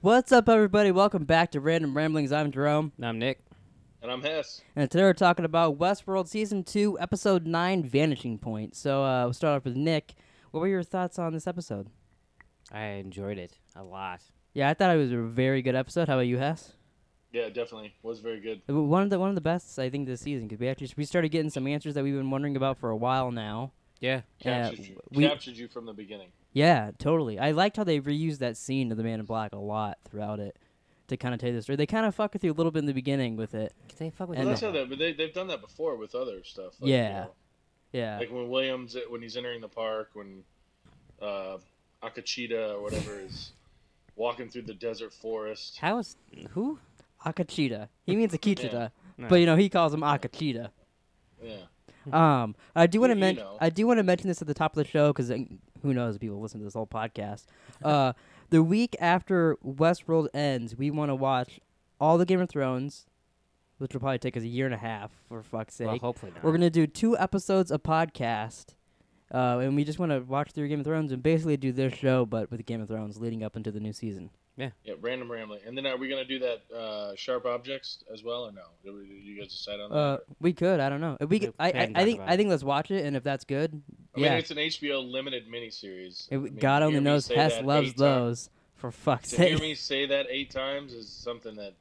What's up, everybody? Welcome back to Random Ramblings. I'm Jerome. And I'm Nick. And I'm Hess. And today we're talking about Westworld Season 2, Episode 9, Vanishing Point. So we'll start off with Nick. What were your thoughts on this episode? I enjoyed it a lot. Yeah, I thought it was a very good episode. How about you, Hess? Yeah, definitely. Was very good. One of the best, I think, this season, because we started getting some answers that we've been wondering about for a while now. Yeah. Captured you from the beginning. Yeah, totally. I liked how they reused that scene of the Man in Black a lot throughout it to kind of tell you the story. They kind of fuck with you a little bit in the beginning with it. They fuck with Well, that's how that, but they've done that before with other stuff. Like, yeah. Yeah. Like when Williams, when he's entering the park, when Akachita or whatever is walking through the desert forest. How is who? Akachita. He means Akachita, Yeah. No. but he calls him Akachita. Yeah. I do want to You know. I do want to mention this at the top of the show because who knows, people listen to this whole podcast. The week after Westworld ends, we want to watch all the Game of Thrones, which will probably take us a year and a half, for fuck's sake. Well, hopefully not. We're gonna do 2 episodes of podcast, and we just want to watch through Game of Thrones and basically do this show, but with Game of Thrones leading up into the new season. Yeah, random rambling. And then are we going to do that Sharp Objects as well, or no? Did you guys decide on that? We could. I don't know. If we could, I think let's watch it, and if that's good, I yeah. mean, it's an HBO limited miniseries. God only knows Hess loves those. For fuck's To sake. hear me say that 8 times is something that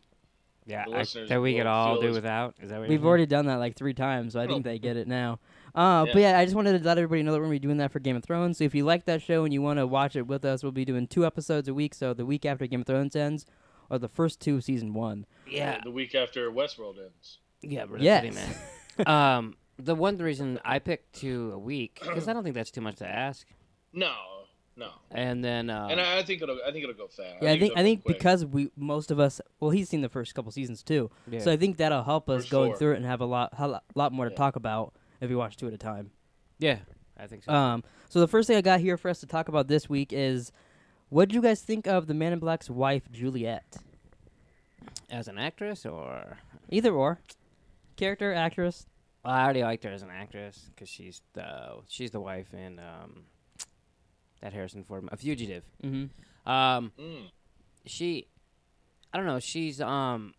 Yeah, the listeners that we could will all feel do is- without. Is that what We've you're already done that like 3 times, so I think Oh. they get it now. But yeah, I just wanted to let everybody know that we're going to be doing that for Game of Thrones. So if you like that show and you want to watch it with us, we'll be doing 2 episodes a week. So the week after Game of Thrones ends, or the first 2 of Season 1. Yeah. the week after Westworld ends. Yeah, but Yes. that's what he meant. The one reason I picked 2 a week because I don't think that's too much to ask. No. And then And I think it'll go fast. Yeah, I think it'll go quick. because most of us, well, he's seen the first couple seasons too, yeah. so I think that'll help us For going sure. through it and have a lot more to Yeah. talk about if we watch 2 at a time. yeah, I think so. So the first thing I got here for us to talk about this week is, what did you guys think of the Man in Black's wife, Juliet? As an actress or Either or, character, actress. well, I already liked her as an actress because she's the wife in that Harrison Ford, A Fugitive. Mm-hmm. I don't know. She's in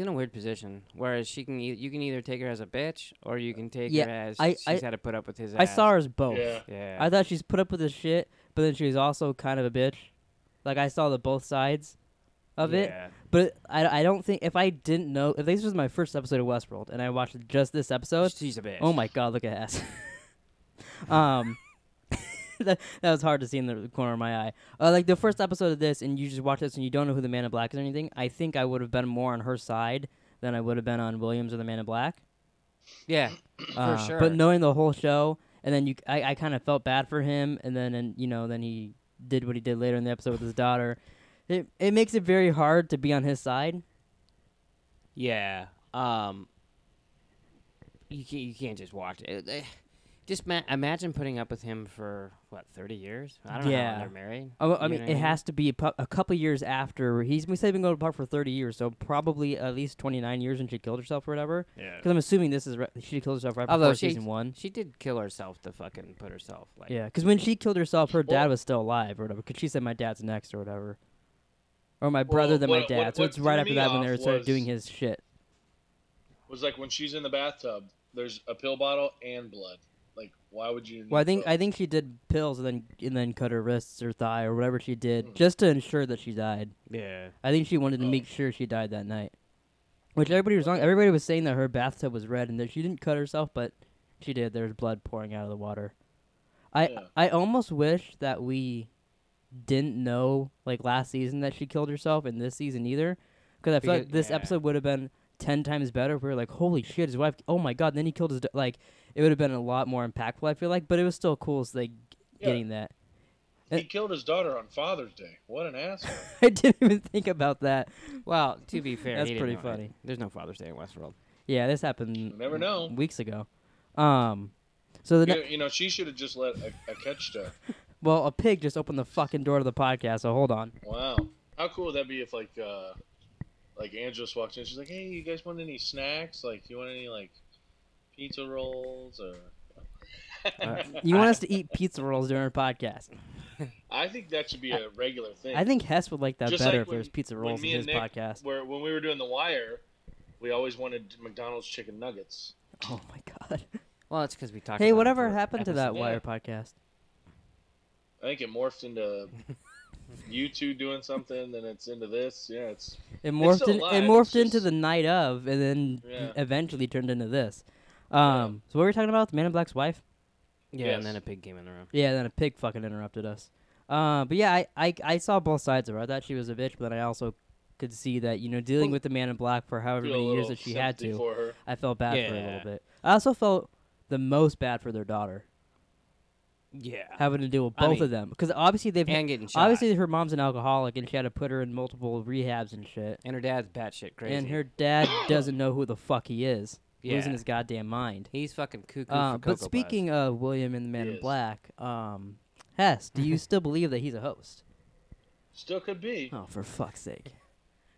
a weird position. Whereas you can either take her as a bitch or you can take her as she's had to put up with his ass. I saw her as both. Yeah. I thought she's put up with his shit, but then she was also kind of a bitch. Like, I saw the both sides of it. But I don't think, if I didn't know, if this was my first episode of Westworld and I watched just this episode, She's a bitch. oh my god, look at ass. That was hard to see in the corner of my eye. Like the first episode of this, and you just watch this and you don't know who the Man in Black is or anything, I think I would have been more on her side than I would have been on Williams or the Man in Black. Yeah, for sure. But knowing the whole show, and then I kind of felt bad for him, and then then he did what he did later in the episode with his daughter. It makes it very hard to be on his side. Yeah. You can't just watch it. Just imagine putting up with him for, 30 years? I don't know how long they're married. I You mean, know what it has to be a couple years after. We said he's been going apart for 30 years, so probably at least 29 years when she killed herself or whatever. Yeah. Because I'm assuming she killed herself right Although before Season 1. She did kill herself to fucking put herself. Yeah, because when she killed herself, her dad Well- was still alive or whatever, because she said my dad's next or whatever. Or my brother than my dad. So what it's right threw after me that when they off started was- doing his shit. Was like when she's in the bathtub, there's a pill bottle and blood. Like, why would you? Well, need I think she did pills and then cut her wrists or thigh or whatever she did Mm. just to ensure that she died. Yeah. I think she wanted to make sure she died that night. Which everybody was wrong. Everybody was saying that her bathtub was red and that she didn't cut herself, but she did. There's blood pouring out of the water. I almost wish that we didn't know like last season that she killed herself and this season either, because I feel like this episode would have been 10 times better if we were like, holy shit, his wife, oh my god, then he killed his like, it would have been a lot more impactful, I feel like, but it was still cool getting that. He killed his daughter on Father's Day. What an asshole. I didn't even think about that. Well, to be fair, That's he didn't pretty know it. funny. There's no Father's Day in Westworld. Yeah, this happened You never know. weeks ago. So the She should have just let a catch to. well, a pig just opened the fucking door to the podcast, so hold on. Wow. How cool would that be if like Angela just walks in, she's like, "Hey, you guys want any snacks? Like, you want any like pizza rolls or?" You want us to eat pizza rolls during our podcast? I think that should be a regular thing. I think Hess would like that Just better like if there was pizza when rolls in me his and Nick podcast. when we were doing The Wire, we always wanted McDonald's chicken nuggets. Oh my god. Well, it's because we talked. Hey, about whatever it for happened to that episodes. Wire podcast? I think it morphed into you two doing something, then it's into this. Yeah, it's It still alive, it it's morphed into just- the night of, and then Yeah. eventually turned into this. Yeah. So what were we talking about? The Man in Black's wife? Yeah, Yes. and then a pig came in the room. Yeah, then a pig fucking interrupted us. But yeah, I saw both sides of her. I thought she was a bitch, but then I also could see that, dealing with the Man in Black for however feel a many years little that she had sympathy to, for her. I felt bad for her a Yeah. little bit. I also felt the most bad for their daughter, Yeah. having to deal with I both mean, of them. Because obviously And getting shot. obviously her mom's an alcoholic, and she had to put her in multiple rehabs and shit. And her dad's batshit crazy. And her dad doesn't know who the fuck he is. Yeah. Losing his goddamn mind. He's fucking cuckoo for Cocoa But speaking of William and the Man He in is. Black, Hess, do you still believe that he's a host? Still could be. Oh, for fuck's sake.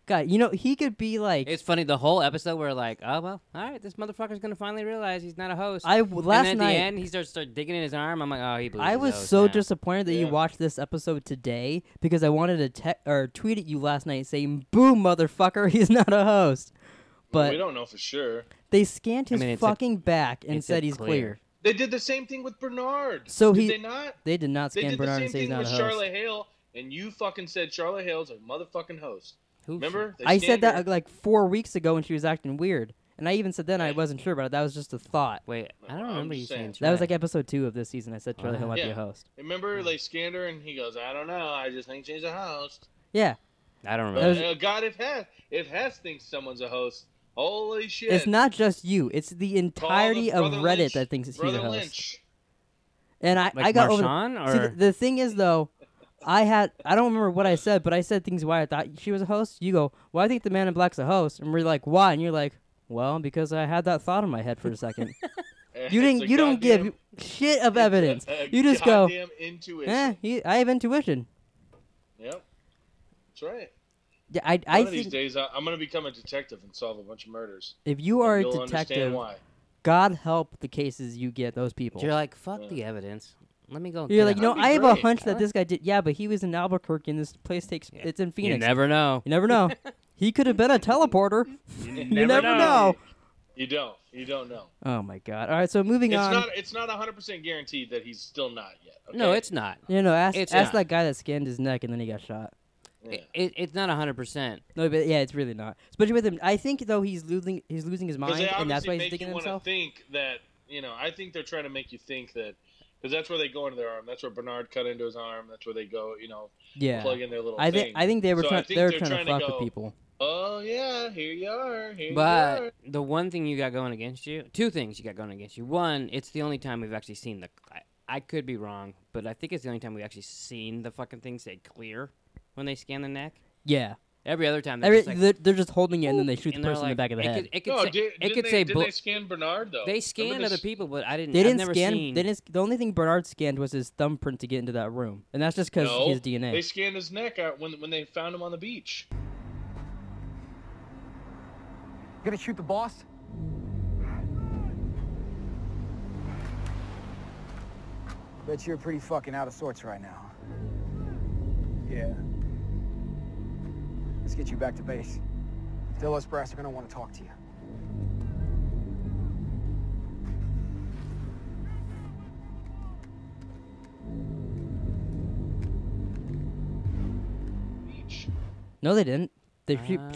God, he could be like... It's funny, the whole episode we're like, oh, well, all right, this motherfucker's going to finally realize he's not a host. last and then at night, the end, he starts digging in his arm. I'm like, oh, he believes I he's a was host so now. disappointed that you Yeah. watched this episode today because I wanted to tweet at you last night saying, boom, motherfucker, he's not a host. Well, But we don't know for sure. they scanned his I mean, it said- fucking back and it said said he's clear. clear. They did the same thing with Bernard. So did they not? They did not They scan did Bernard the and same say he's thing not a with host. Charlotte Hale, and you fucking said Charlotte Hale's a motherfucking host. Who- Remember? They I said scanned that her. like 4 weeks ago when she was acting weird. And I even said then I wasn't sure about it. That was just a thought. Wait, I don't I'm remember just you saying saying. That was Trey. like episode 2 of this season. I said Charlie Hill might be a Yeah. host. Remember they scanned her, and he goes, "I don't know. I just think she's a host." Yeah. I don't But, remember. God, if Hess thinks someone's a host, holy shit! It's not just you. It's the Call entirety the of Brother Reddit Lynch- that thinks he's a Brother host. Lynch. And I Like got over Marshawn, See, or the thing is though, I don't remember what I said, but I said things why I thought she was a host. You go, well, I think the Man in Black's a host, and we're like, why? And you're like, well, because I had that thought in my head for a second. You don't give shit of evidence. You just go, goddamn intuition. I have intuition. Yep, that's right. Yeah, I One of these think days, I'm gonna become a detective and solve a bunch of murders. if you are a You'll understand detective, why. God help the cases you get those people. you're like, fuck Yeah. the evidence. Let me go. You're get like, a you know, That'd be I have a great. hunch that this guy did. Yeah, but he was in Albuquerque, and this place Yeah. it's in You Phoenix. never know. You never know. He could have been a teleporter. You never know. You don't. You don't know. Oh my god. All right, so moving on. It's not 100% guaranteed that he's still not yet. Okay? No, it's not. Ask It's ask not. that guy that scanned his neck and then he got shot. Yeah. It's not 100%. No, but yeah, it's really not. Especially with him. I think though he's losing his 'Cause mind, they and that's obviously why he's make digging you want to himself. think that I think they're trying to make you think that because that's where they go into their arm. That's where Bernard cut into his arm. That's where they go. Yeah. Plug in their little. I thing. think they were So I trying. think They were they're trying to fuck go, with people. Oh yeah, here you are. Here you But are. the one thing you got going against you, two things you got going against you. One, it's the only time we've actually seen I could be wrong, but I think it's the only time we've actually seen the fucking thing say clear when they scan the neck. Yeah. Every other time, they're just like, they're just holding it and then they shoot the and they're person in the back of the it head. Could, it could No, say, did, it could they, say did they scan Bernard though? they scanned Remember other this- people, but I didn't. They I've didn't never scan. Seen, They didn't. The only thing Bernard scanned was his thumbprint to get into that room, and that's just because No, his DNA. They scanned his neck out when they found him on the beach. You gonna shoot the boss? Bet you're pretty fucking out of sorts right now. Yeah. Let's get you back to base. Delos brass are gonna want to talk to you. Beach. No, they didn't.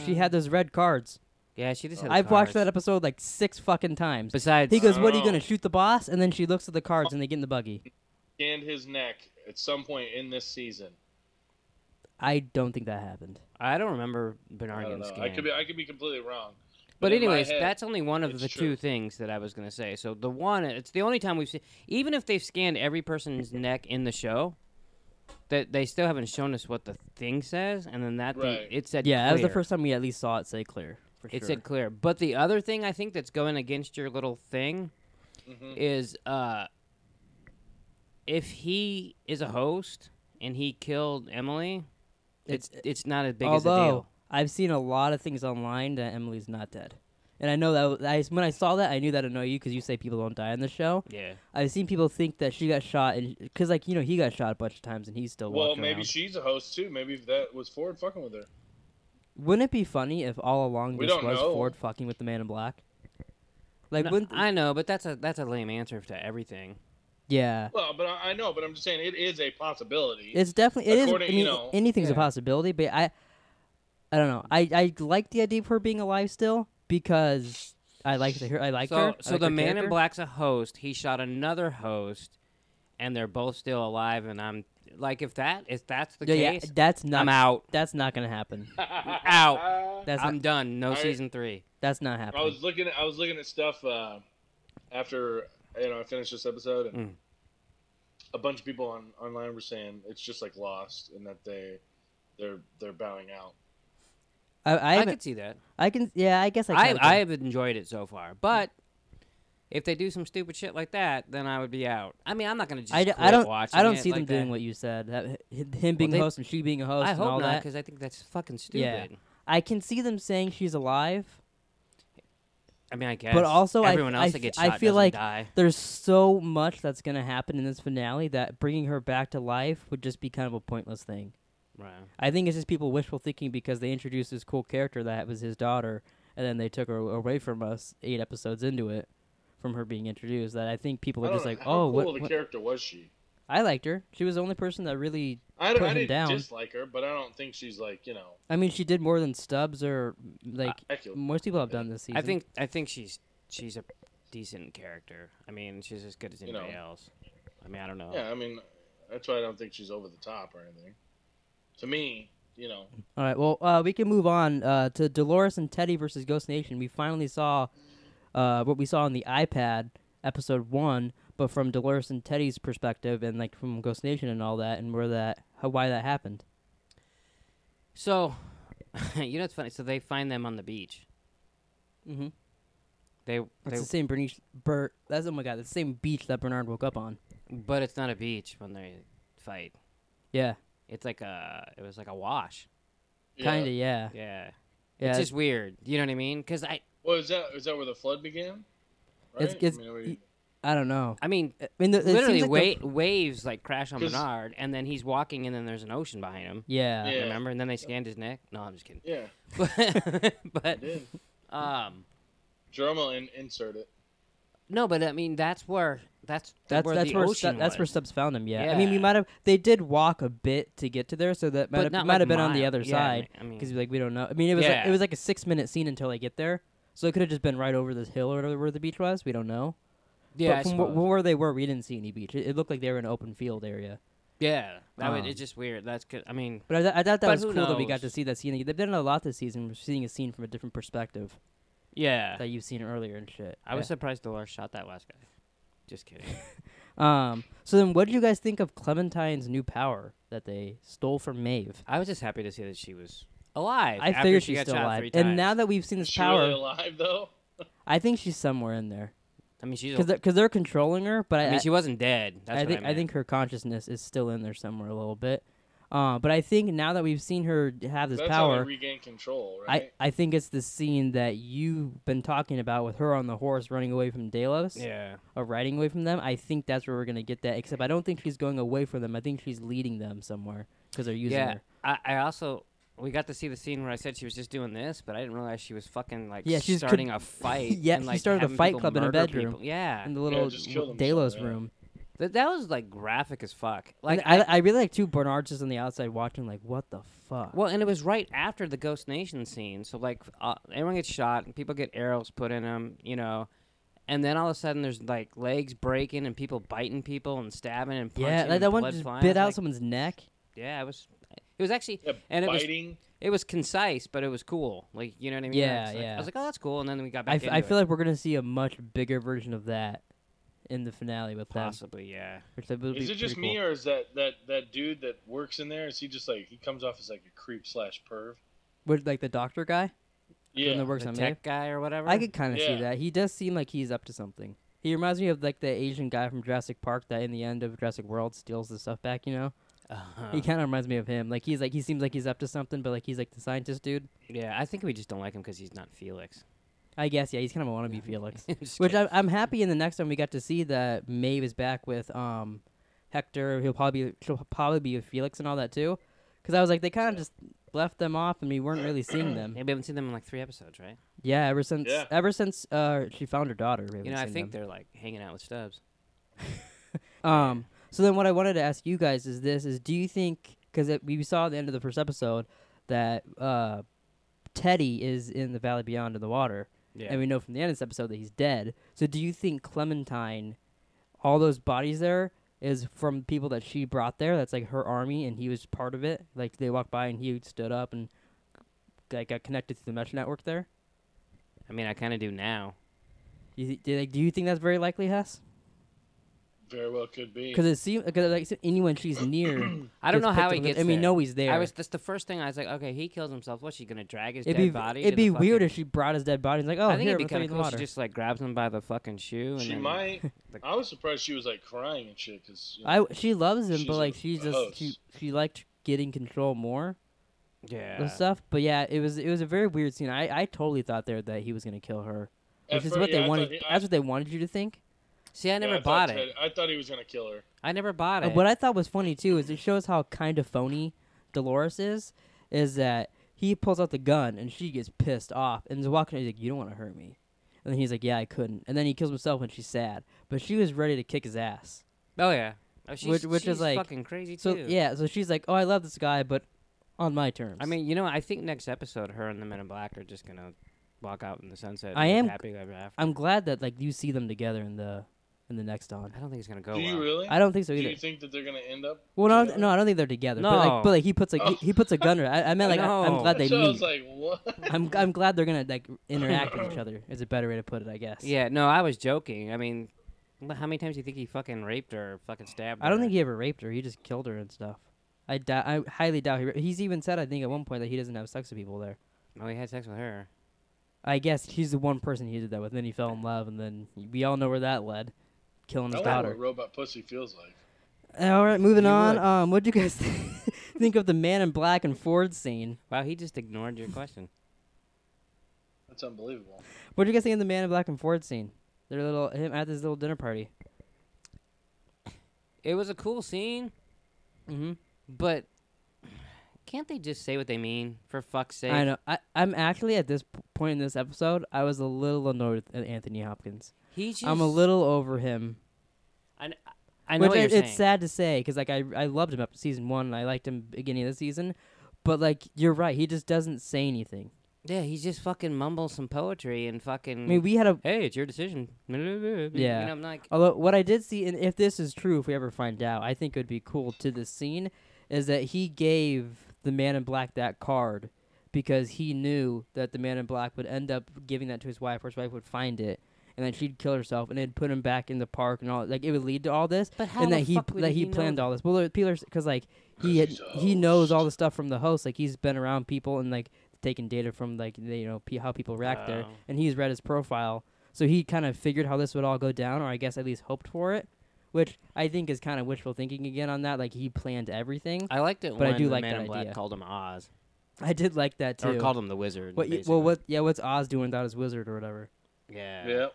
She had those red cards. Yeah, she just. Had I've watched cards. that episode like 6 fucking times. Besides, He goes, "What are you Oh. gonna shoot the boss?" And then she looks at the cards and they get in the buggy. Scanned his neck at some point in this season. I don't think that happened. I don't remember I Bernard don't getting know. scanned. I could be completely wrong. But in my anyways, head, that's only one of it's the true. two things that I was gonna say. So the one, it's the only time we've seen. Even if they've scanned every person's neck in the show, that they still haven't shown us what the thing says, and then that thing, Right. it said Yeah, that was the clear. first time we at least saw it say clear. For It sure. said clear. But the other thing I think that's going against your little thing Mhm. is if he is a host and he killed Emily, it's not as big as a Although deal. I've seen a lot of things online that Emily's not dead, And I know that when I saw that, I knew that annoyed you because you say people don't die in the show. Yeah. I've seen people think that she got shot, and because he got shot a bunch of times, and he's still Well, walking maybe around. she's a host too. Maybe that was Ford fucking with her. Wouldn't it be funny if all along We this don't was know. Ford fucking with the Man in Black? Like, No, I know, but that's a lame answer to everything. yeah. Well, but I know, but I'm just saying it is a possibility. It's definitely I According- mean, you know, anything's a yeah. possibility, but I don't know. I like the idea of her being alive still because I liked her. I liked her. So the Man in Black's a host. He shot another host, and they're both still alive. And I'm like, if that's the case, that's not. I'm out. That's not gonna happen. Out. That's I'm done. No I- season 3. That's not I happening. was looking at stuff after I finished this episode, and a bunch of people online were saying it's just like Lost, and that they're bowing out. I could see that. I can. Yeah, I guess I can. I have enjoyed it so far, but if they do some stupid shit like that, then I would be out. I mean, I'm not gonna just I quit don't. watching I don't it see like them doing that. what you said. Him being a host and she being a host I and hope all not, that. because I think that's fucking stupid. Yeah. I can see them saying she's alive. I mean, I guess. But also, everyone else that gets shot I feel doesn't like die. there's so much that's gonna happen in this finale that bringing her back to life would just be kind of a pointless thing. Right. I think it's just people wishful thinking because they introduced this cool character that was his daughter, and then they took her away from us 8 episodes into it, from her being introduced. That I think people are just like, how oh, cool of a what? character was she? I liked her. She was the only person that really I put him didn't down. dislike her, but I don't think she's like I mean, she did more than Stubbs or like accurate. most people have done this season. I think she's a decent character. I mean, she's as good as anybody else. I mean, I don't know. Yeah, I mean, that's why I don't think she's over the top or anything. To me, All right, well, we can move on to Dolores and Teddy versus Ghost Nation. We finally saw what we saw on the iPad, episode 1, but from Dolores and Teddy's perspective and like from Ghost Nation and all that, and why that happened. So, it's funny. So they find them on the beach. Mm-hmm. That's It's the same that's oh my god, the same beach that Bernard woke up on. but it's not a beach when they fight. Yeah, It was like a wash. kinda. Yeah. Yeah. Yeah. It's just weird. You know what I mean? Because Well, is that where the flood began? Right? I don't know. I mean, I mean, it literally seems like waves like crash on 'Cause- Bernard, and then he's walking, and then there's an ocean behind him. Yeah. Yeah. Remember? And then they scanned his neck. No, I'm just kidding. Yeah, but I did. Jerome will insert it. no, but I mean that's where where the where ocean that's where was. Stubbs found him. Yeah. I mean, Yeah. they did walk a bit to get to there, so that But not might like have been on the mile. other Yeah, side I mean, because like we don't know. I mean, it Yeah. was like a 6-minute scene until they get there, so it could have just been right over this hill or whatever where the beach was. We don't know. yeah, But from where they were, we didn't see any beach. It looked like they were in an open field area. yeah. It's just weird. That's good. I mean, But I thought that But was who cool that we got knows? to see that scene. They've done a lot this season. We're seeing a scene from a different perspective yeah. that you've seen earlier and shit. I was surprised Delores shot that last guy. Just kidding. So then, what did you guys think of Clementine's new power that they stole from Maeve? I was just happy to see that she was alive. I after figured she she's got still shot alive. 3 And times. now that we've seen this Is she power, really alive though? I think she's somewhere in there I mean, she's. because they're controlling her. But I mean, she wasn't dead. That's what I think her consciousness is still in there somewhere a little bit. But I think now that we've seen her have this That's how power, they regain control, right? I think it's the scene that you've been talking about with her on the horse running away from Delos. Yeah. Or riding away from them. I think that's where we're gonna get that. Except I don't think she's going away from them. I think she's leading them somewhere because they're using Yeah. her. I also we got to see the scene where I said she was just doing this, but I didn't realize she was fucking like Yeah, she's starting a fight. Yeah, and, she like, started a having fight people club in a murder bedroom. people. Yeah. In the little just kill them Delos some, yeah. room. That was like graphic as fuck. Like Like I really like Bernard's just on the outside watching. Like, what the fuck? well, and it was right after the Ghost Nation scene. So like everyone gets shot and people get arrows put in them, and then all of a sudden there's like legs breaking and people biting people and stabbing and punching. Yeah, like and that one blood just flying. bit I out was like, someone's neck. Yeah, it was actually Yeah, and biting. it was concise, but it was cool. Like you know what I mean? Yeah, I was like, yeah. I was like, oh, that's cool. And then we got back. into I feel it. like we're gonna see a much bigger version of that in the finale with them. Possibly, yeah. Which would be Is it just pretty me, cool. or is that dude that works in there? Is he just like he comes off as like a creep / perv? With like the doctor guy? Yeah, That works The on tech Maeve? guy or whatever. I could kind of see Yeah. that. He does seem like he's up to something. He reminds me of like the Asian guy from Jurassic Park that in the end of Jurassic World steals the stuff back, Uh-huh. He kind of reminds me of him. Like he seems like he's up to something, but like he's like the scientist dude. Yeah, I think we just don't like him because he's not Felix. I guess, yeah, he's kind of a wannabe Felix. Just Which kidding. I'm happy in the next one we got to see that Maeve is back with Hector. She'll probably be with Felix and all that too. Because I was like, they kind of just left them off and we weren't really seeing them. Yeah, we haven't seen them in like 3 episodes, right? Yeah, ever since she found her daughter. We You haven't know, I seen think them. they're like hanging out with Stubbs. So then what I wanted to ask you guys is do you think, because we saw at the end of the first episode that Teddy is in the Valley Beyond in the water, Yeah. and we know from the end of this episode that he's dead. So do you think Clementine, all those bodies there, is from people that she brought there? That's like her army, and he was part of it? Like they walked by and he stood up and got connected to the mesh network there? I mean, I kind of do now. Do you think that's very likely, Hess? Very well could be. Because it seems like anyone she's near. I don't gets know how picked he up, gets and we there. know he's there. That's the first thing I was like, okay, he kills himself. What's she gonna drag his It'd dead be body? it'd to be the weird fucking- if she brought his dead body. And like, oh, I think here, it'd be we'll throw kind you of in the cool. She water. just like grabs him by the fucking shoe. And She then, might. like- I was surprised she was like crying and shit because She loves him, she's but like a she host. liked getting control more Yeah. and stuff. But yeah, it was a very weird scene. I totally thought there that he was gonna kill her, which is what they wanted. That's what they wanted you to think. See, I never bought it. Ted, I thought he was gonna kill her. I never bought it. What I thought was funny too is it shows how kind of phony Dolores is that he pulls out the gun and she gets pissed off and is walking. He's like, "You don't want to hurt me," and then he's like, "Yeah, I couldn't." And then he kills himself when she's sad, but she was ready to kick his ass. Oh yeah. Oh, Which is she's like- fucking crazy So too. yeah, so she's like, "Oh, I love this guy, but on my terms." I mean, you know, I think next episode, her and the Men in Black are just gonna walk out in the sunset. I and am- live happy ever after. I'm glad that like you see them together in the next on. I don't think it's gonna go Do well. you really? I don't think so Do either. you think that they're gonna end up? Well, no, together? no, I don't think they're together. No. But like he puts he puts a gun. I meant like I'm No. glad they So I was meet. like, what? I'm glad they're gonna like interact with each other. Is a better way to put it, I guess. Yeah, no, I was joking. I mean, how many times do you think he fucking raped her or fucking stabbed her? I don't think he ever raped her. He just killed her and stuff. I highly doubt he's even said I think at one point that he doesn't have sex with people there. No, he had sex with her. I guess he's the one person he did that with. And then he fell in love, and then we all know where that led, killing I his wonder daughter. what robot pussy feels like. All right, moving You on. What'd you guys think of the Man in Black and Ford scene? Wow, he just ignored your question. That's unbelievable. What'd you guys think of the Man in Black and Ford scene? Him at this little dinner party. It was a cool scene, Mm-hmm. but can't they just say what they mean, for fuck's sake? I know. I'm actually at this point in this episode, I was a little annoyed at Anthony Hopkins. He just, I'm a little over him. I know what you're saying. It's sad to say because like I loved him up to season 1 and I liked him beginning of the season, but like you're right, he just doesn't say anything. Yeah, he just fucking mumbles some poetry and fucking. I mean, we had a hey, it's your decision. Yeah. You know, I'm like, although what I did see, and if this is true, if we ever find out, I think it would be cool to this scene, is that he gave the Man in Black that card because he knew that the Man in Black would end up giving that to his wife, or his wife would find it, and then she'd kill herself, and it'd put him back in the park, and all like it would lead to all this, but how and the that fuck would he know planned that? all this. Well, people because like He's a he knows all host. the stuff from the host, like he's been around people and like taking data from like how people react there, Oh. and he's read his profile, so he kind of figured how this would all go down, or I guess at least hoped for it, which I think is kind of wishful thinking again on that. Like he planned everything. I liked it But I when do the like Man that in Black idea. called him Oz, I did like that too. or called him the Wizard. Well, what's Oz doing without his wizard or whatever? Yeah. Yep.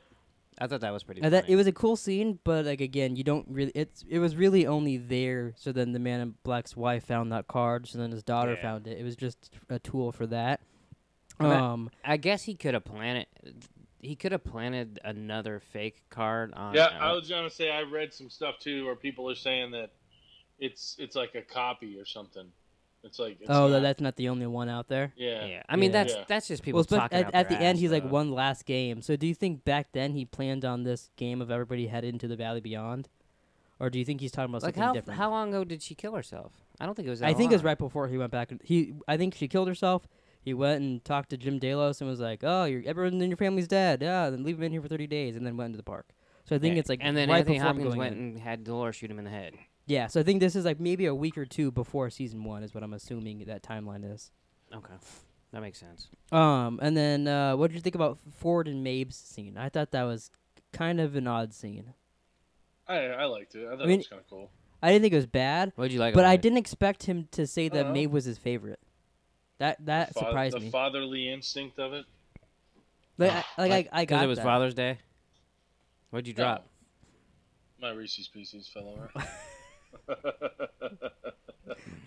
I thought that was pretty. That funny. it was a cool scene, but like again, you don't really. It was really only there. So then the Man in Black's wife found that card. So then his daughter Yeah. found it. It was just a tool for that. I guess he could have planted. He could have planted another fake card on. Yeah, I was gonna say I read some stuff too where people are saying that it's like a copy or something. It's like that's not the only one out there. yeah. Yeah, I mean Yeah. that's just people Well, talking at, out at their the end, ass, he's like though. one last game. So do you think back then he planned on this game of everybody headed into the Valley Beyond, or do you think he's talking about Like something different? how long ago did she kill herself? I don't think it was. That I think it was long. right before he went back. I think she killed herself. He went and talked to Jim Delos and was like, "Oh, everyone in your family's dead. Yeah, then leave him in here for 30 days," and then went into the park. So I think Yeah, it's like and then right Anthony before him Hopkins going went in. and had Delores shoot him in the head. Yeah, so I think this is like maybe a week or two before season 1 is what I'm assuming that timeline is. Okay, that makes sense. And then what did you think about Ford and Maeve's scene? I thought that was kind of an odd scene. I liked it. I thought I mean, it was kind of cool. I didn't think it was bad, What did you like? but about I it? didn't expect him to say that Uh-huh. Maeve was his favorite. That surprised The me. fatherly instinct of it. I got it was that. Father's Day. What'd you drop? My Reese's Pieces fell over.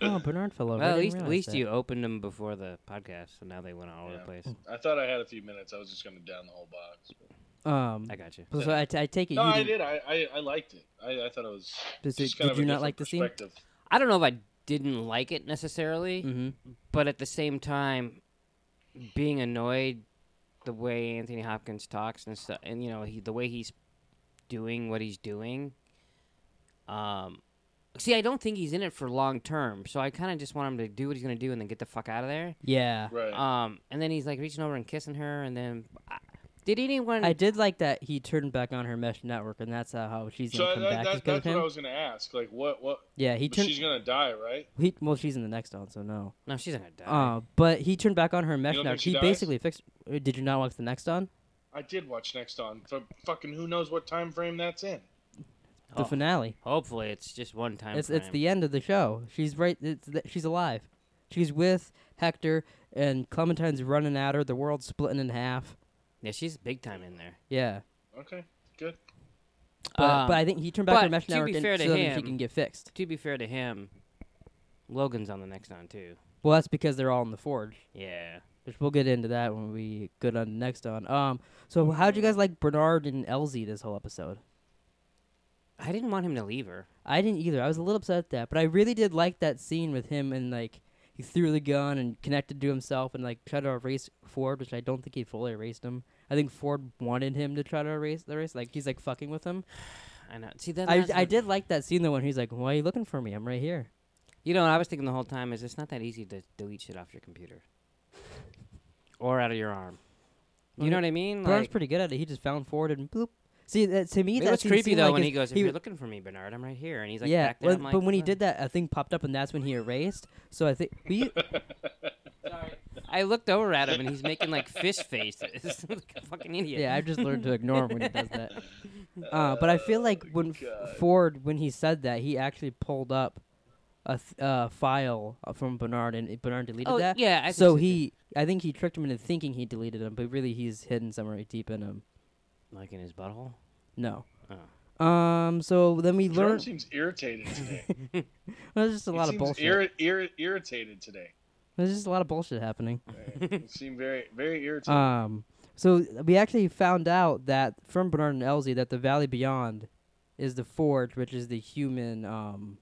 Oh, Bernard fell over. Well, I at didn't least realize you opened them before the podcast, so now they went all over the place. I thought I had a few minutes. I was just going to down the whole box. that. I got you. So I take it. No, you I didn't- did. I liked it. I thought it was just kind did of you a not different like the scene? perspective. I don't know if I didn't like it necessarily, Mm-hmm. but at the same time, being annoyed the way Anthony Hopkins talks and stuff, and the way he's doing what he's doing. See, I don't think he's in it for long term, so I kind of just want him to do what he's gonna do and then get the fuck out of there. Yeah. Right. And then he's like reaching over and kissing her, and then did anyone? I did like that he turned back on her mesh network, and that's how she's gonna come back. That's what I was going to ask. Like, what? Yeah, he turned. She's going to die, right? Well, she's in the next one, so no. No, she's not gonna die. But he turned back on her mesh don't network. think she He dies? basically fixed. Did you not watch the next one? I did watch Next On. For fucking who knows what time frame that's in. The finale. Hopefully, it's just one time. It's frame. the end of the show. She's right. She's alive. She's with Hector, and Clementine's running at her. The world's splitting in half. Yeah, she's big time in there. Yeah. Okay, good. But I think he turned back her but mesh to network be in fair to so that she him- can get fixed. To be fair to him, Logan's on the next one too. Well, that's because they're all in the forge. Yeah. Which we'll get into that when we get on the next one. So how'd you guys like Bernard and Elsie this whole episode? I didn't want him to leave her. I didn't either. I was a little upset at that, but I really did like that scene with him and like he threw the gun and connected to himself and like tried to erase Ford, which I don't think he fully erased him. I think Ford wanted him to try to erase the race. Like he's like fucking with him. I know. See that? I did like that scene though when he's like, "Why are you looking for me? I'm right here." You know, what I was thinking the whole time is it's not that easy to delete shit off your computer or out of your arm. You know what I mean? Bernard's Like, pretty good at it. He just found Ford and bloop. See, to me, it that was scene creepy seemed though like when his- he goes, "If you're looking for me, Bernard, I'm right here," and he's like, yeah, back there. I'm like, but when he "What?" did that, a thing popped up, and that's when he erased. So I think Sorry. I looked over at him and he's making like fist faces, like a fucking idiot. yeah, I just learned to ignore him when he does that. But I feel like when Ford, when he said that, he actually pulled up a file from Bernard, and Bernard deleted Oh, that. yeah. I think he tricked him into thinking he deleted them, but really he's hidden somewhere deep in him. Like in his butthole. No. Oh. So then we Jordan learned. seems irritated today. There's just a lot of bullshit. Irritated today. There's just a lot of bullshit happening. You seem very, very irritated. So we actually found out that from Bernard and Elsie that the Valley Beyond is the Forge, which is the human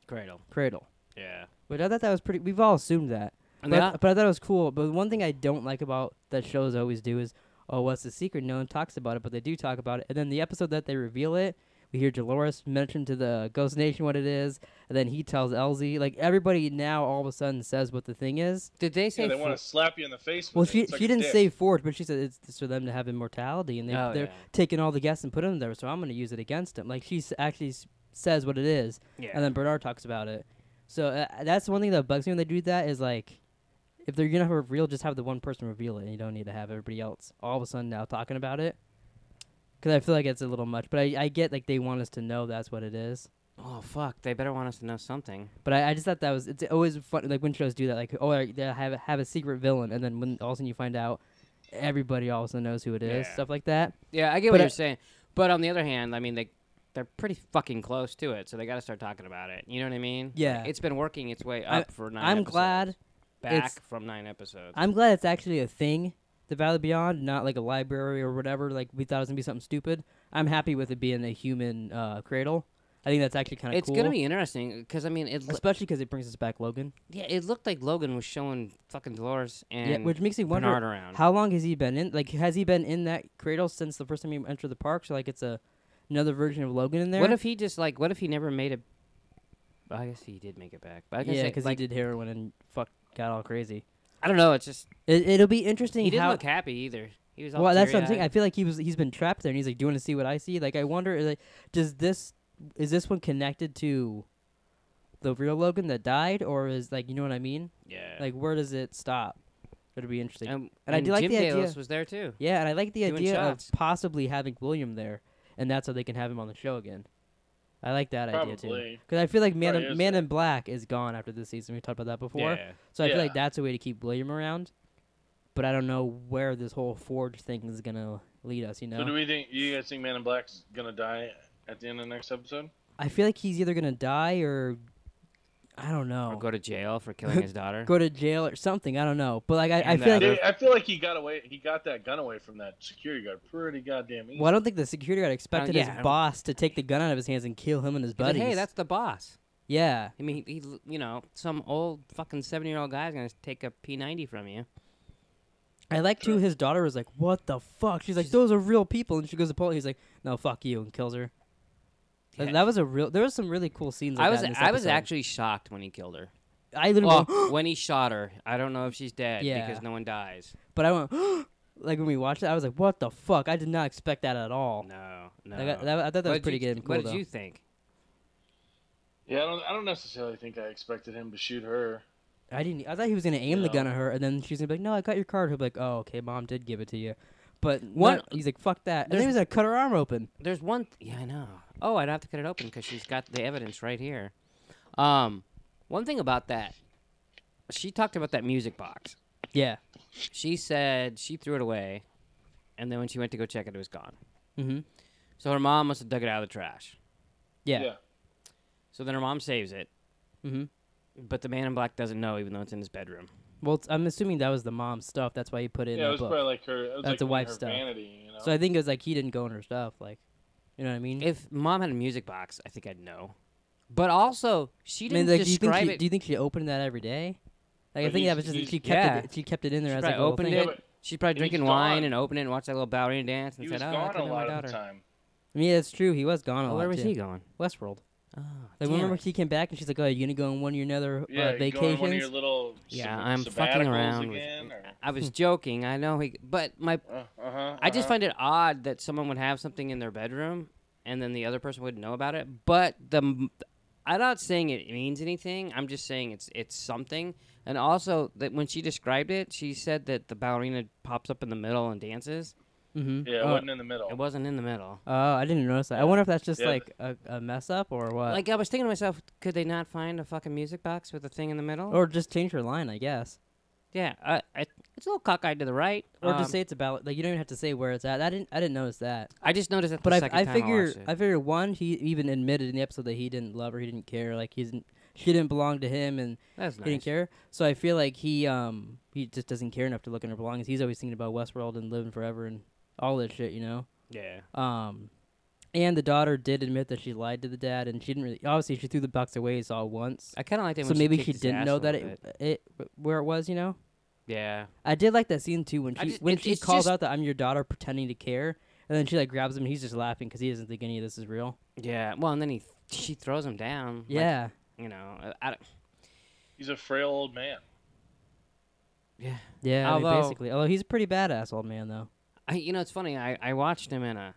Cradle. Yeah. But I thought that was pretty. We've all assumed that. And But I thought it was cool. But one thing I don't like about that shows always do is, oh, what's the secret? No one talks about it, but they do talk about it. And then the episode that they reveal it, we hear Dolores mention to the Ghost Nation what it is, and then he tells Elsie. Like everybody now, all of a sudden says what the thing is. Did they say? Yeah, they want to slap you in the face. Well, With it. It's like she a didn't dick. say Forge, but she said it's for them to have immortality, and Oh, they're yeah. taking all the guests and putting them there. So I'm going to use it against him. Like she actually says what it is, Yeah. and then Bernard talks about it. So that's one thing that bugs me when they do that is like, if they're gonna have a reveal, just have the one person reveal it, and you don't need to have everybody else all of a sudden now talking about it. Because I feel like it's a little much, but I get like they want us to know that's what it is. Oh fuck! They better want us to know something. But I just thought it's always fun like when shows do that, like they have a secret villain, and then when all of a sudden you find out, everybody all of a sudden knows who it is, Yeah. stuff like that. Yeah, I get But what you're saying. But on the other hand, I mean, they're pretty fucking close to it, so they got to start talking about it. You know what I mean? Yeah. Like, it's been working its way up for 9 I'm episodes. glad Back it's- from 9 episodes. I'm glad it's actually a thing, the Valley Beyond, not like a library or whatever. Like we thought it was gonna be something stupid. I'm happy with it being a human Cradle. I think that's actually kind of It's cool. gonna be interesting because I mean, especially because it brings us back Logan. yeah, it looked like Logan was showing fucking Dolores and Yeah, which makes me wonder Bernard around. how long has he been in? Like, has he been in that Cradle since the first time he entered the park? So like, it's another version of Logan in there. What if he just like? What if he never made it? I guess he did make it back. But I guess Yeah, because like, he did heroin and got all crazy. I don't know. It's just It'll be interesting. he didn't how, look happy either. He was all well, that's what I'm saying. teary-eyed. I feel like he's been trapped there, and he's like, "Do you want to see what I see?" Like, I wonder, like, is this one connected to the real Logan that died, or is like, you know what I mean? Yeah. Like, where does it stop? It'll be interesting. and I do like Jim the Delos idea. was there too. Yeah, and I like the doing idea shots. of possibly having William there, and that's how they can have him on the show again. I like that idea too. Probably. Because I feel like Probably is Man there. in Black is gone after this season. We talked about that before. Yeah. So I feel Yeah. like that's a way to keep William around. but I don't know where this whole forge thing is gonna lead us. You know. So do you guys think Man in Black's gonna die at the end of the next episode? I feel like he's either gonna die or I don't know. Or go to jail for killing his daughter. Go to jail or something. I don't know. But like I feel like he got away. He got that gun away from that security guard pretty goddamn easy. Well, I don't think the security guard expected his boss to take the gun out of his hands and kill him and his buddies. Hey, that's the boss. Yeah. I mean, he some old fucking 70-year-old guy's gonna take a P90 from you. I like too. His daughter was like, "What the fuck?" She's like, "Those are real people," and she goes to pull it. He's like, "No, fuck you," and kills her. Yeah. That was a real. There was some really cool scenes. Like I was actually shocked when he killed her. I literally when he shot her. I don't know if she's dead because no one dies. But I went like when we watched it, I was like, "What the fuck?" I did not expect that at all. No. I thought that was pretty good and cool. What did you think? Yeah, I don't necessarily think I expected him to shoot her. I didn't. I thought he was gonna aim the gun at her, and then she's gonna be like, "No, I got your card." He'll be like, "Oh, okay, Mom did give it to you," but he's like, "Fuck that!" And then he was gonna cut her arm open. There's one. Yeah, I know. Oh, I'd have to cut it open because she's got the evidence right here. One thing about that, she talked about that music box. Yeah. She said she threw it away, and then when she went to go check it, it was gone. Mm-hmm. So her mom must have dug it out of the trash. Yeah. So then her mom saves it. Mm-hmm. But the Man in Black doesn't know, even though it's in his bedroom. Well, I'm assuming that was the mom's stuff. That's why he put it in the book. Yeah, it was probably like her. It was That's like the wife's her stuff. Vanity, you know? So I think it was like he didn't go in her stuff. Like, you know what I mean? If Mom had a music box, I think I'd know. But also, she didn't describe it. Do you think she opened that every day? Like, I think that was just she kept it in there as like opened a it. She's probably drinking wine and opened it and watched that little ballerina dance and said, "Oh, I gone a lot of the time." I mean, that's true. He was gone a lot. Where was he going? Westworld. Oh, like remember he came back and she's like, "Oh, you gonna go on one of your other vacations?" Going on one of your little I'm fucking around. Again, I was joking. I know but my I just find it odd that someone would have something in their bedroom and then the other person wouldn't know about it. But I'm not saying it means anything. I'm just saying it's something. And also that when she described it, she said that the ballerina pops up in the middle and dances. Mm-hmm. Yeah, it wasn't in the middle. It wasn't in the middle. Oh, I didn't notice that. I wonder if that's just like a mess up or what. Like I was thinking to myself, could they not find a fucking music box with a thing in the middle? Or just change her line, I guess. Yeah, it's a little cockeyed to the right. Or just say it's about like you don't even have to say where it's at. I didn't notice that. I just noticed that. But I figure one, he even admitted in the episode that he didn't love her, he didn't care, like she didn't belong to him, and that's he didn't care. So I feel like he just doesn't care enough to look in her belongings. He's always thinking about Westworld and living forever and all that shit, you know. Yeah. And the daughter did admit that she lied to the dad, and she didn't really. Obviously, she threw the box away all once. I kind of liked it. So when maybe she didn't know that it where it was, you know. Yeah. I did like that scene too when she calls out that I'm your daughter, pretending to care, and then she like grabs him and he's just laughing because he doesn't think any of this is real. Yeah. Well, and then she throws him down. Yeah. Like, you know, he's a frail old man. Yeah. Yeah. Although he's a pretty badass old man though. It's funny. I watched him in a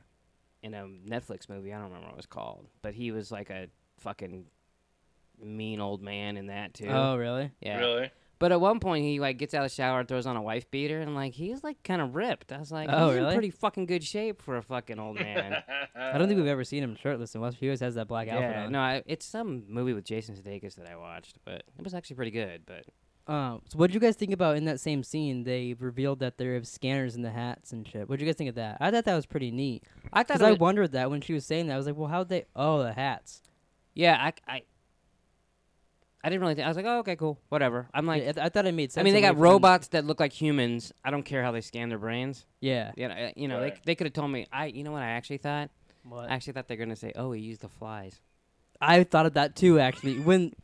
Netflix movie. I don't remember what it was called, but he was like a fucking mean old man in that too. Oh, really? Yeah. Really? But at one point, he like gets out of the shower and throws on a wife beater, and like he's like kind of ripped. I was like, oh, he's really? in pretty fucking good shape for a fucking old man. I don't think we've ever seen him shirtless unless he always has that black outfit on. No, it's some movie with Jason Sudeikis that I watched, but it was actually pretty good. But so what did you guys think about in that same scene? They revealed that there are scanners in the hats and shit. What did you guys think of that? I thought that was pretty neat. Because I wondered that when she was saying that. I was like, well, how'd they? Oh, the hats. Yeah, I didn't really think. I was like, oh, okay, cool, whatever. I'm like, yeah, I thought it made sense. I mean, they got robots that look like humans. I don't care how they scan their brains. Yeah. Right. They could have told me. You know what I actually thought? What? I actually thought they were gonna say, oh, he used the flies. I thought of that too, actually. when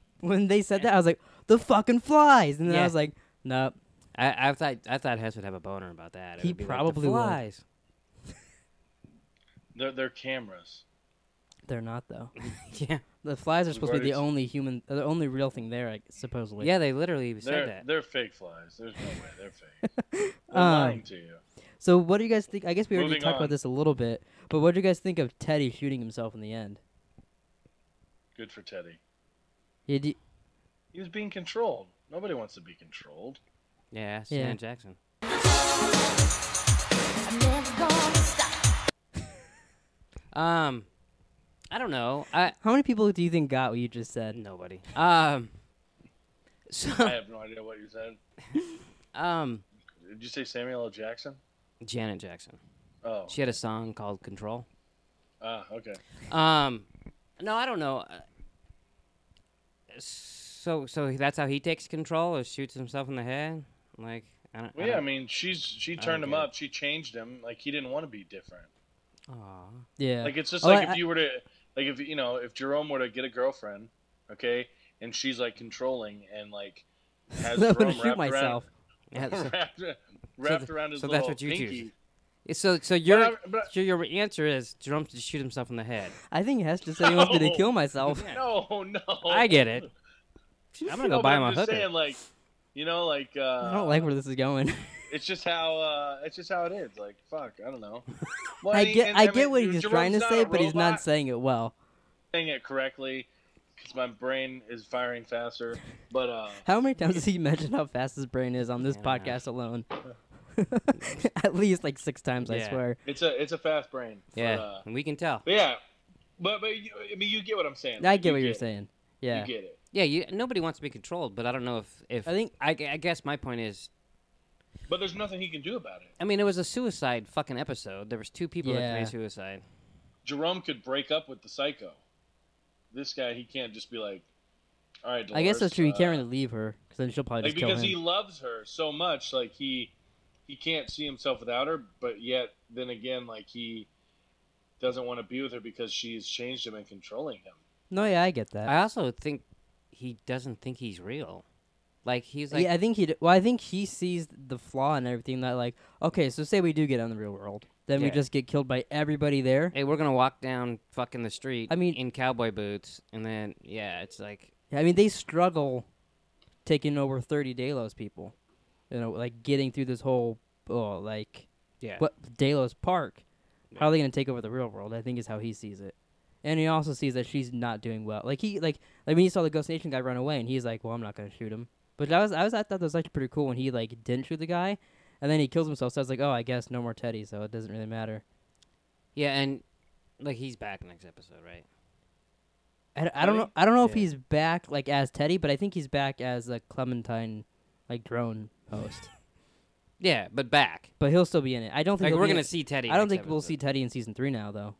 they said that, I was like, the fucking flies, and then I was like, nope. I thought Hess would have a boner about that. He probably would. Flies. They're cameras. They're not though. Yeah. The flies are supposed to be the only real thing there, supposedly. Yeah, they literally said that. They're fake flies. There's no way they're fake. They're lying to you. So what do you guys think? I guess we already talked about this a little bit, but what do you guys think of Teddy shooting himself in the end? Good for Teddy. He was being controlled. Nobody wants to be controlled. Yeah, Stan Jackson. I don't know. How many people do you think got what you just said? Nobody. So I have no idea what you said. Did you say Samuel L. Jackson? Janet Jackson. Oh. She had a song called Control. Ah, okay. No, I don't know. So that's how he takes control, or shoots himself in the head? Like, I mean, she turned him up. She changed him. Like, he didn't want to be different. Aww. Yeah. Like, it's just if you were to, like, if Jerome were to get a girlfriend, okay, and she's, like, controlling and, like, has Jerome shoot myself. Wrapped around his so little that's what you pinky. choose. So your answer is Jerome to shoot himself in the head. I think Hess just said he wants me to kill myself. No. I get it. I'm gonna go buy him a hooker. Saying, like, I don't like where this is going. It's just how it is. Like, fuck, I don't know. Well, I get what he's trying to say, but he's not saying it well. Saying it correctly, because my brain is firing faster. But how many times does he mention how fast his brain is on this podcast alone? At least like 6 times, I swear. It's a fast brain. Yeah, and we can tell. Yeah, but you get what I'm saying. I get what you're saying. Yeah, you get it. Yeah, nobody wants to be controlled, but I don't know if I guess my point is. But there's nothing he can do about it. I mean, it was a suicide fucking episode. There was 2 people that committed suicide. Jerome could break up with the psycho. This guy, he can't just be like, all right, Dolores, I guess that's true. He can't really leave her, because then she'll probably just kill him. Because he loves her so much, like, he can't see himself without her, but yet, then again, like, he doesn't want to be with her because she's changed him and controlling him. No, yeah, I get that. I also think he doesn't think he's real. Like, he's like... Yeah, I think he sees the flaw in everything that, like, okay, so say we do get on the real world. Then we just get killed by everybody there. Hey, we're going to walk down fucking the street in cowboy boots, and then, it's like... Yeah, I mean, they struggle taking over 30 Delos people. You know, like, getting through this whole, Delos Park. Yeah. How are they going to take over the real world, I think is how he sees it. And he also sees that she's not doing well. Like, when he saw the Ghost Nation guy run away, and he's like, well, I'm not going to shoot him. But I thought that was actually pretty cool when he, like, didn't shoot the guy. And then he kills himself, so I was like, oh, I guess no more Teddy, so it doesn't really matter. Yeah, and like he's back next episode, right? I don't know. I don't know if he's back like as Teddy, but I think he's back as a Clementine, like drone host. Yeah, but back. But he'll still be in it. I don't think we're gonna see Teddy. I don't think we'll see Teddy in season 3 now, though.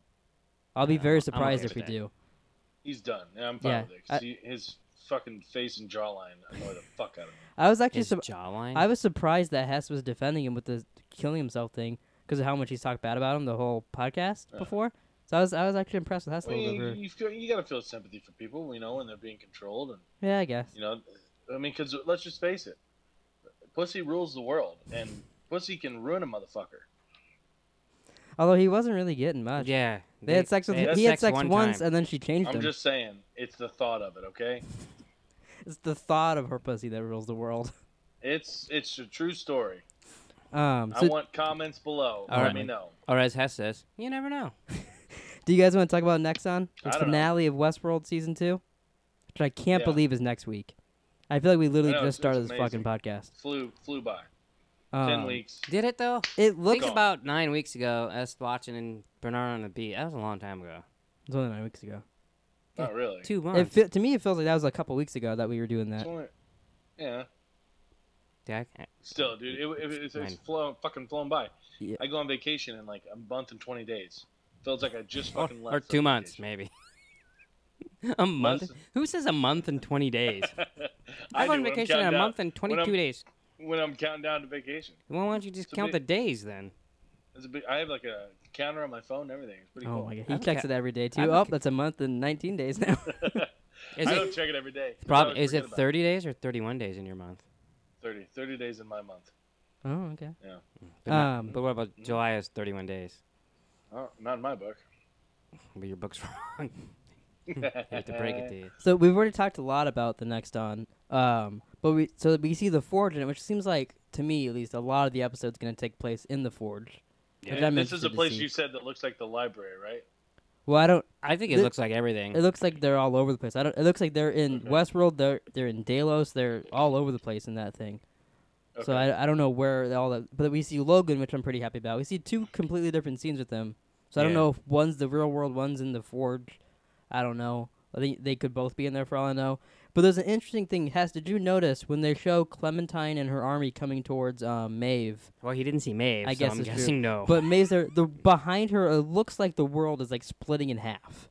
I'll be very surprised if we do. He's done. Yeah, I'm fine with it. His fucking face and jawline annoy the fuck out of me. I was actually jawline. I was surprised that Hess was defending him with the killing himself thing because of how much he's talked bad about him the whole podcast before. So I was actually impressed with Hess a little bit. You gotta feel sympathy for people, when they're being controlled, and yeah, I guess. I mean, because let's just face it, pussy rules the world, and pussy can ruin a motherfucker. Although he wasn't really getting much. Yeah, they had sex with him. He had sex once, and then she changed him. I'm just saying, it's the thought of it, okay? It's the thought of her pussy that rules the world. It's a true story. I want comments below. Let me know. Or as Hess says, you never know. Do you guys want to talk about next on? The finale of Westworld season 2, which I can't believe is next week. I feel like we literally just started this fucking podcast. Flew by. 10 weeks. Did it though? It looked about 9 weeks ago. Us watching in Bernard on the Beat. That was a long time ago. It was only 9 weeks ago. Not really. 2 months. To me, it feels like that was a couple weeks ago that we were doing that. Yeah. Yeah. Still, dude, it's fucking flown by. Yeah. I go on vacation in like a month and 20 days. Feels like I just fucking left. Or 2 months, maybe. A month? Who says a month and 20 days? I go on vacation in a month and 22 days. When I'm counting down to vacation. Well, why don't you just count the days then? I have like a counter on my phone and everything. It's pretty cool. Oh my God. He checks it every day too. That's a month and 19 days now. I don't check it every day. Is it 30 days or 31 days in your month? 30 days in my month. Oh, okay. Yeah. But what about July is 31 days? Oh, not in my book. But your book's wrong. I have to break it to you. So we've already talked a lot about the next on. But we see the Forge in it, which seems like, to me at least, a lot of the episode's going to take place in the Forge. Yeah, this is a place you said that looks like the library, right? Well, I think it looks like everything. It looks like they're all over the place. It looks like they're in Westworld. They're in Delos. They're all over the place in that thing. Okay. So I don't know where all that. But we see Logan, which I'm pretty happy about. We see 2 completely different scenes with them. So I don't know if one's the real world, one's in the Forge. I don't know. I think they could both be in there for all I know. But there's an interesting thing. Did you notice when they show Clementine and her army coming towards Maeve? Well, he didn't see Maeve, I so guess I'm it's true. guessing no. But Maeve's there. Behind her, it looks like the world is like splitting in half.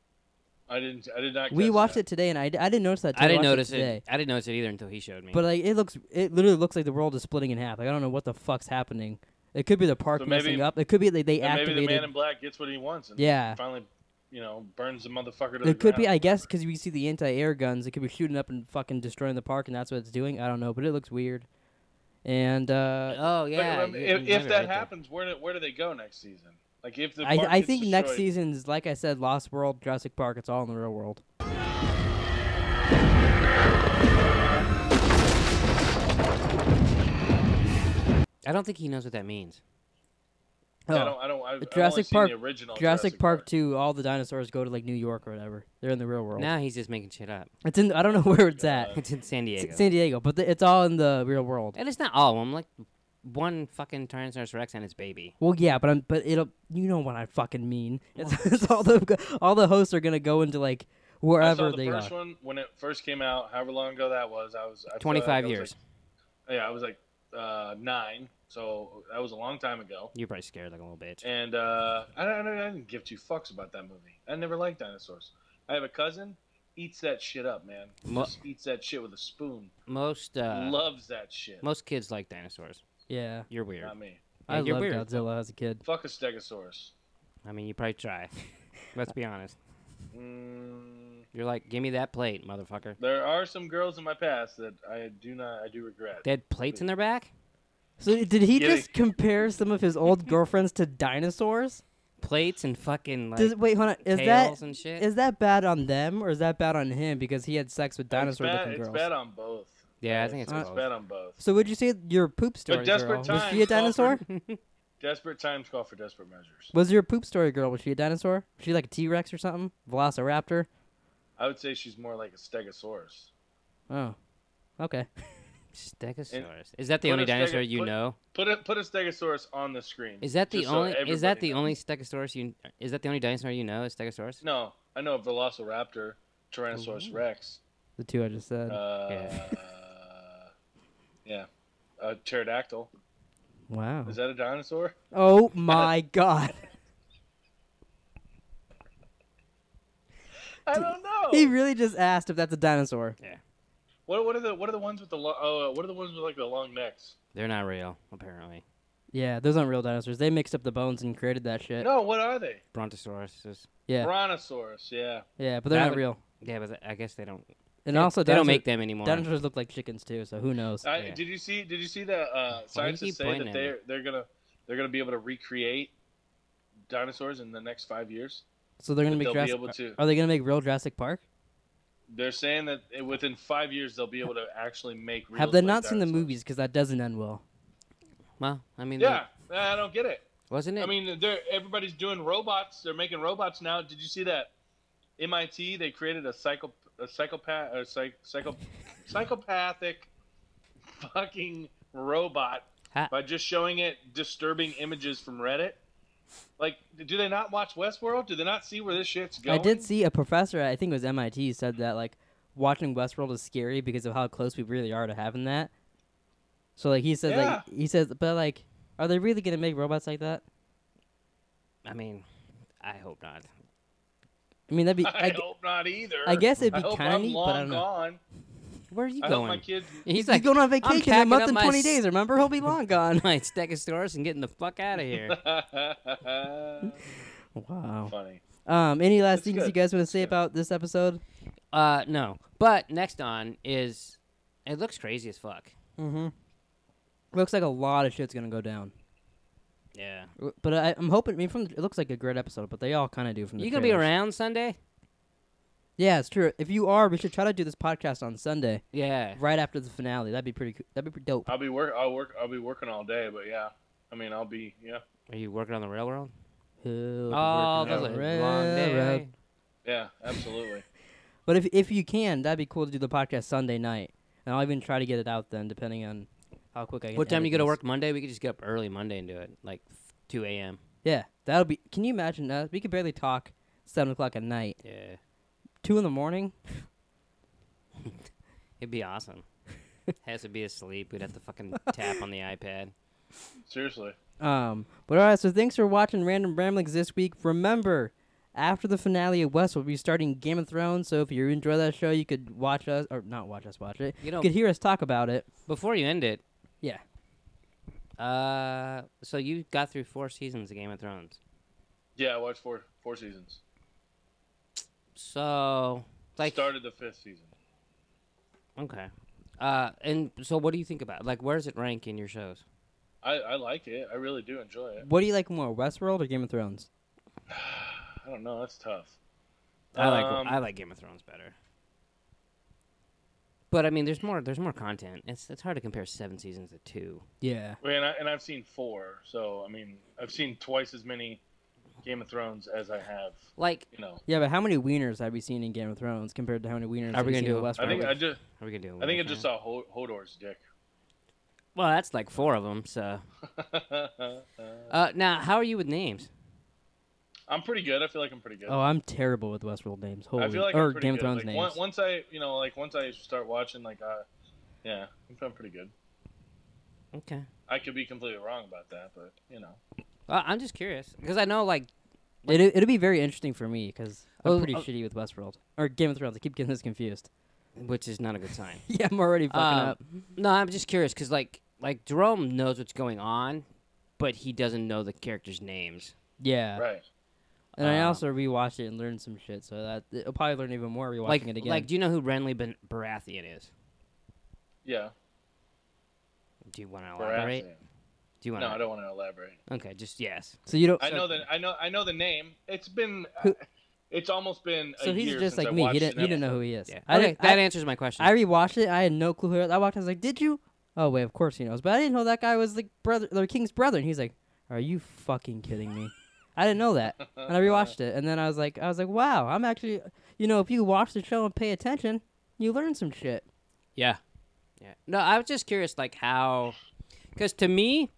I did not. We watched that. it today, and I didn't notice that. I didn't notice today. it. I didn't notice it either until he showed me. But like it literally looks like the world is splitting in half. Like I don't know what the fuck's happening. It could be the park messing up. It could be they activated. Maybe the Man in Black gets what he wants. And finally, burns the motherfucker to the It could be, ground. I guess, because we see the anti-air guns. It could be shooting up and fucking destroying the park, and that's what it's doing. I don't know, but it looks weird. And oh yeah, But, if that happens, where do they go next season? Like if the park I gets think next destroyed- season's, like I said, Lost World, Jurassic Park. It's all in the real world. I don't think he knows what that means. Yeah, I've only Jurassic seen Park. the original Jurassic Park 2. All the dinosaurs go to like New York or whatever. They're in the real world. Now he's just making shit up. It's in. I don't know where it's at. It's in San Diego. San Diego, but it's all in the real world. And it's not all of them. Like one fucking Tyrannosaurus Rex and its baby. Well, yeah, but it'll. You know what I fucking mean. It's all the hosts are gonna go into like wherever they are. I saw the first one when it first came out. However long ago that was, I 25 years. I was like 9, so that was a long time ago. You're probably scared like a little bitch. And I didn't give 2 fucks about that movie. I never liked dinosaurs. I have a cousin, eats that shit up, man. Just eats that shit with a spoon. Loves that shit. Most kids like dinosaurs. Yeah. You're weird. Not me. I you're loved weird. Godzilla as a kid. Fuck a stegosaurus. I mean, you probably try. Let's be honest. You're like, give me that plate, motherfucker. There are some girls in my past that I do regret. They had plates in their back? So did he just compare some of his old girlfriends to dinosaurs? Plates and fucking like wait, hold on. tails and shit? Is that bad on them or is that bad on him because he had sex with dinosaur-looking girls? It's bad on both. Yeah, I think it's bad on both. So would you say your poop story girl, was she a dinosaur? Desperate times call for desperate measures. Was your poop story girl, was she a dinosaur? Was she like a T-Rex or something? Velociraptor? I would say she's more like a stegosaurus. Oh. Okay. Stegosaurus. Is that the only dinosaur you know? Put a stegosaurus on the screen. Is that the only only stegosaurus you is that the only dinosaur you know is stegosaurus? No. I know Velociraptor, Tyrannosaurus Rex. The 2 I just said. Yeah. Pterodactyl. Wow. Is that a dinosaur? Oh my god. I don't know. He really just asked if that's a dinosaur. Yeah. What are the ones with the what are the ones with like the long necks? They're not real, apparently. Yeah, those aren't real dinosaurs. They mixed up the bones and created that shit. No, what are they? Brontosauruses. Yeah. Brontosaurus, yeah. Yeah, but they're not real. Yeah, but I guess they don't. And also, they don't make them anymore. Dinosaurs look like chickens too, so who knows? Did you see the scientists say that they're gonna be able to recreate dinosaurs in the next 5 years? So they're gonna make Jurassic. Are they gonna make real Jurassic Park? They're saying that within 5 years they'll be able to actually make real. Have they not seen dinosaurs. the movies? Because that doesn't end well. Well, I mean. Yeah, I don't get it. Wasn't it? I mean, everybody's doing robots. They're making robots now. Did you see that? MIT they created a psychopathic fucking robot by just showing it disturbing images from Reddit. Like, do they not watch Westworld? Do they not see where this shit's going? I did see a professor, I think it was MIT, said that like watching Westworld is scary because of how close we really are to having that. So like he says, but like, are they really gonna make robots like that? I mean, I hope not. I mean, that'd be. I hope not either. I guess it'd be kind of neat, but I don't know. Gone. Where are you I going? Hope my kids... He's like going on vacation in a month and 20 days. Remember, he'll be long gone. My Stegosaurus and getting the fuck out of here. Wow. Funny. Any last things you guys want to say about this episode? No. But next on is, it looks crazy as fuck. Mm-hmm. Looks like a lot of shit's gonna go down. Yeah. But I'm hoping. I mean, it looks like a great episode, but they all kind of do from the. You gonna be around Sunday? Yeah, it's true. If you are, we should try to do this podcast on Sunday. Yeah. Right after the finale. That'd be pretty dope. I'll be working all day, but yeah. I mean, I'll be Are you working on the railroad? Oh, that's a long day. Yeah, absolutely. But if you can, that'd be cool to do the podcast Sunday night, and I'll even try to get it out then, depending on how quick I can. What time do you go to work Monday? We could just get up early Monday and do it, like 2 a.m. Yeah, that'll be. Can you imagine that? We could barely talk 7 o'clock at night. Yeah. 2 in the morning. It'd be awesome. Has to be asleep. We'd have to fucking tap on the iPad. Seriously. But alright, so thanks for watching Random Ramblings this week. Remember, after the finale of Westworld, we'll be starting Game of Thrones. So if you enjoy that show, you could watch us, or not watch us, watch it. You could hear us talk about it. Before you end it. Yeah. So you got through 4 seasons of Game of Thrones. Yeah, I watched four seasons. So, like, started the 5th season. Okay. And so what do you think about it? Like, where does it rank in your shows? I like it. I really do enjoy it. What do you like more, Westworld or Game of Thrones? I don't know. That's tough. I like Game of Thrones better. But I mean, there's more content. It's hard to compare 7 seasons to 2. Yeah. And I've seen 4, so I mean, I've seen twice as many Game of Thrones as I have. Like, Yeah, but how many wieners have we seen in Game of Thrones compared to how many wieners have we seen in Westworld? I just saw Hodor's dick. Well, that's like 4 of them. So. Now, how are you with names? I'm pretty good. I feel like I'm pretty good. Oh, I'm terrible with Westworld names. I feel like or I'm pretty Game of good. Thrones like, names. Once I start watching, yeah, I'm pretty good. Okay. I could be completely wrong about that, but I'm just curious because I know like it'll be very interesting for me because I'm pretty shitty with Westworld or Game of Thrones. I keep getting this confused, which is not a good sign. Yeah, I'm already fucking up. No, I'm just curious because like Jerome knows what's going on, but he doesn't know the characters' names. Yeah. Right. And I also rewatched it and learned some shit, so that I'll probably learn even more rewatching it again. Like, do you know who Renly Baratheon is? Yeah. Do you want to elaborate? Do you want? No, I don't want to elaborate. Okay, just yes. So you don't. I know the name. It's been. It's almost been. So he's just like me. He didn't know who he is. Yeah. Okay, that answers my question. I rewatched it. I had no clue who. I walked. I was like, "Did you?" Oh wait, of course he knows. But I didn't know that guy was the king's brother. And he's like, "Are you fucking kidding me?" I didn't know that, and I rewatched it, and then I was like, wow, I'm actually, if you watch the show and pay attention, you learn some shit. Yeah. No, I was just curious, like how, because to me,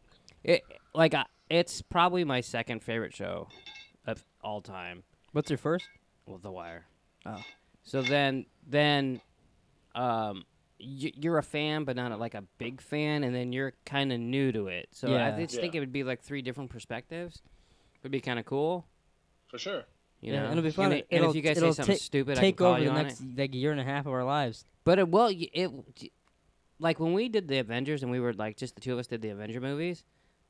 it's probably my second favorite show of all time. What's your first? Well, The Wire. Oh. So then, you're a fan, but not like a big fan, and then you're kind of new to it. So I just think it would be like 3 different perspectives. Would be kind of cool. For sure. You know? It'll be fun. And if you guys say something stupid, I can call you on it. Take over the next year and a half of our lives. But like when we did the Avengers and we were like just the 2 of us did the Avenger movies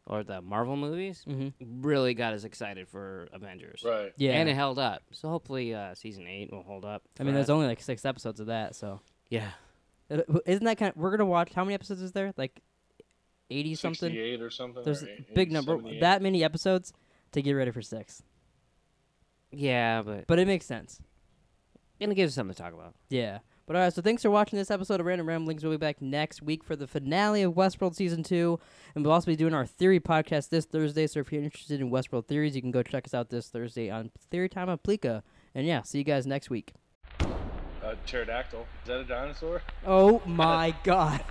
or the Marvel movies, really got us excited for Avengers. Right. Yeah. And it held up. So hopefully season 8 will hold up. I mean, there's only like 6 episodes of that, so. Yeah. Isn't that kind of, we're going to watch, how many episodes is there? Like 80 something? 68 or something. There's a big number. 78. That many episodes to get ready for 6. Yeah, but it makes sense. And it gives us something to talk about. Yeah. But all right, so thanks for watching this episode of Random Ramblings. We'll be back next week for the finale of Westworld Season 2. And we'll also be doing our theory podcast this Thursday. So if you're interested in Westworld theories, you can go check us out this Thursday on Theory Time on Pleeka. And yeah, see you guys next week. Pterodactyl. Is that a dinosaur? Oh my god.